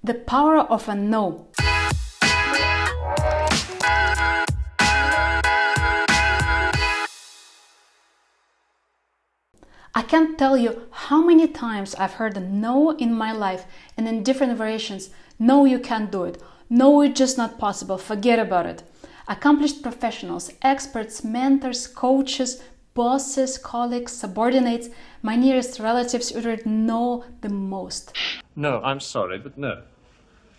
The power of a no. I can't tell you how many times I've heard a no in my life, and in different variations. No, you can't do it. No, it's just not possible. Forget about it. Accomplished professionals, experts, mentors, coaches, bosses, colleagues, subordinates, my nearest relatives uttered no the most. No, I'm sorry, but no.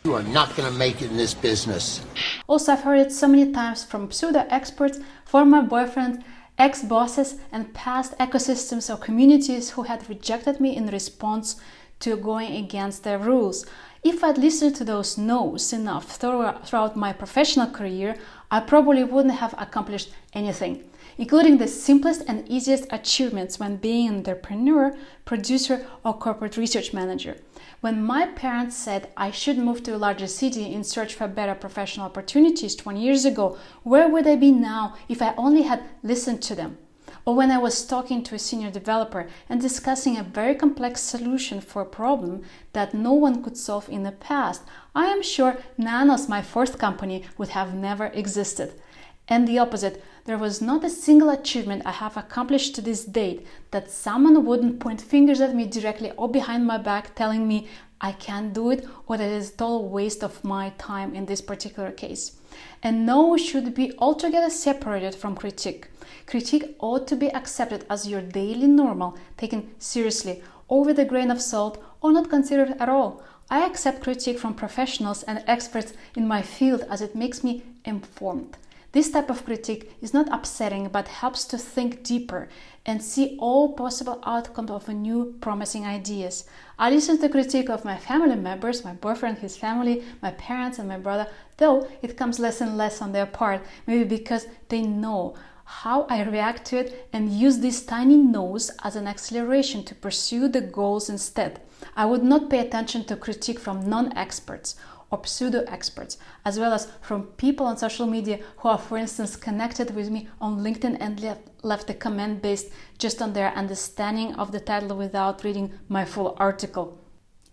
You are not going to make it in this business. Also, I've heard it so many times from pseudo-experts, former boyfriends, ex-bosses, and past ecosystems or communities who had rejected me in response to going against their rules. If I'd listened to those no's enough throughout my professional career, I probably wouldn't have accomplished anything, including the simplest and easiest achievements when being an entrepreneur, producer, or corporate research manager. When my parents said I should move to a larger city in search for better professional opportunities 20 years ago, where would I be now if I only had listened to them? Or when I was talking to a senior developer and discussing a very complex solution for a problem that no one could solve in the past, I am sure Nanos, my fourth company, would have never existed. And the opposite, there was not a single achievement I have accomplished to this date that someone wouldn't point fingers at me directly or behind my back telling me I can't do it or that it is a total waste of my time in this particular case. And no should be altogether separated from critique. Critique ought to be accepted as your daily normal, taken seriously, or with a grain of salt, or not considered at all. I accept critique from professionals and experts in my field as it makes me informed. This type of critique is not upsetting but helps to think deeper and see all possible outcomes of new promising ideas. I listen to critique of my family members, my boyfriend, his family, my parents and my brother, though it comes less and less on their part, maybe because they know how I react to it and use these tiny no's as an acceleration to pursue the goals instead. I would not pay attention to critique from non-experts or pseudo-experts, as well as from people on social media who are, for instance, connected with me on LinkedIn and left a comment based just on their understanding of the title without reading my full article.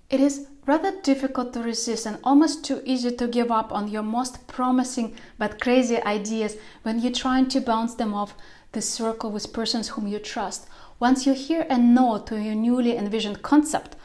It is rather difficult to resist and almost too easy to give up on your most promising but crazy ideas when you're trying to bounce them off the circle with persons whom you trust. Once you hear a no to your newly envisioned concept,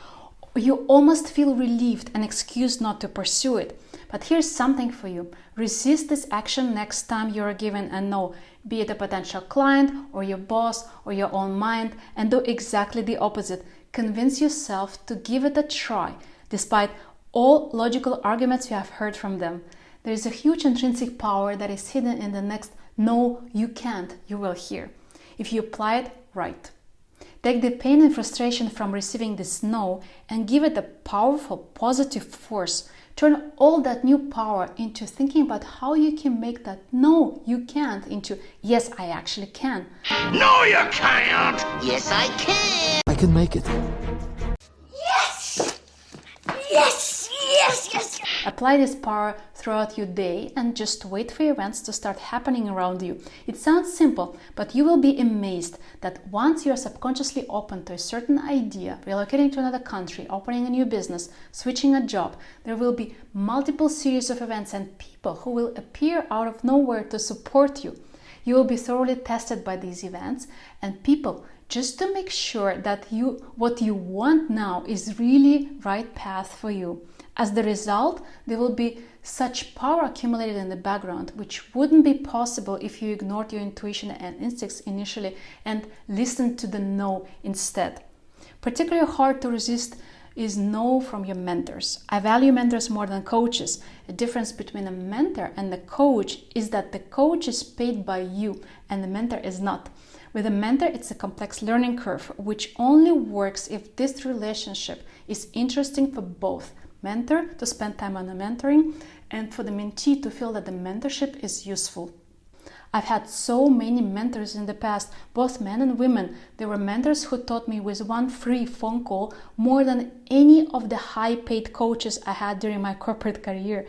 you almost feel relieved and excused not to pursue it. But here's something for you. Resist this action next time you are given a no, be it a potential client or your boss or your own mind, and do exactly the opposite. Convince yourself to give it a try, despite all logical arguments you have heard from them. There is a huge intrinsic power that is hidden in the next no, you can't you will hear, if you apply it right. Take the pain and frustration from receiving this no and give it a powerful, positive force. Turn all that new power into thinking about how you can make that no, you can't into yes, I actually can. No, you can't! Yes, I can! I can make it. Yes! Yes! Yes! Yes! Apply this power throughout your day and just wait for events to start happening around you. It sounds simple, but you will be amazed that once you are subconsciously open to a certain idea, relocating to another country, opening a new business, switching a job, there will be multiple series of events and people who will appear out of nowhere to support you. You will be thoroughly tested by these events and people just to make sure that what you want now is really right path for you. As the result, there will be such power accumulated in the background, which wouldn't be possible if you ignored your intuition and instincts initially and listened to the no instead. Particularly hard to resist is no from your mentors. I value mentors more than coaches. A difference between a mentor and a coach is that the coach is paid by you and the mentor is not. With a mentor, it's a complex learning curve, which only works if this relationship is interesting for both. Mentor to spend time on the mentoring and for the mentee to feel that the mentorship is useful. I've had so many mentors in the past, both men and women. There were mentors who taught me with one free phone call more than any of the high-paid coaches I had during my corporate career.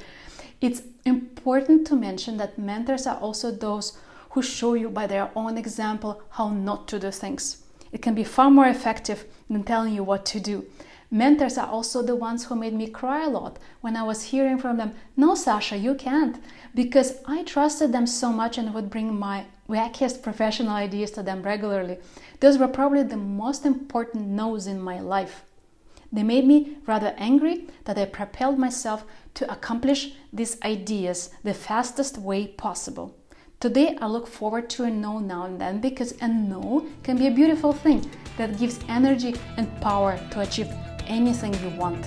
It's important to mention that mentors are also those who show you by their own example how not to do things. It can be far more effective than telling you what to do. Mentors are also the ones who made me cry a lot when I was hearing from them, "No, Sasha, you can't," because I trusted them so much and would bring my wackiest professional ideas to them regularly. Those were probably the most important no's in my life. They made me rather angry that I propelled myself to accomplish these ideas the fastest way possible. Today, I look forward to a no now and then, because a no can be a beautiful thing that gives energy and power to achieve anything you want.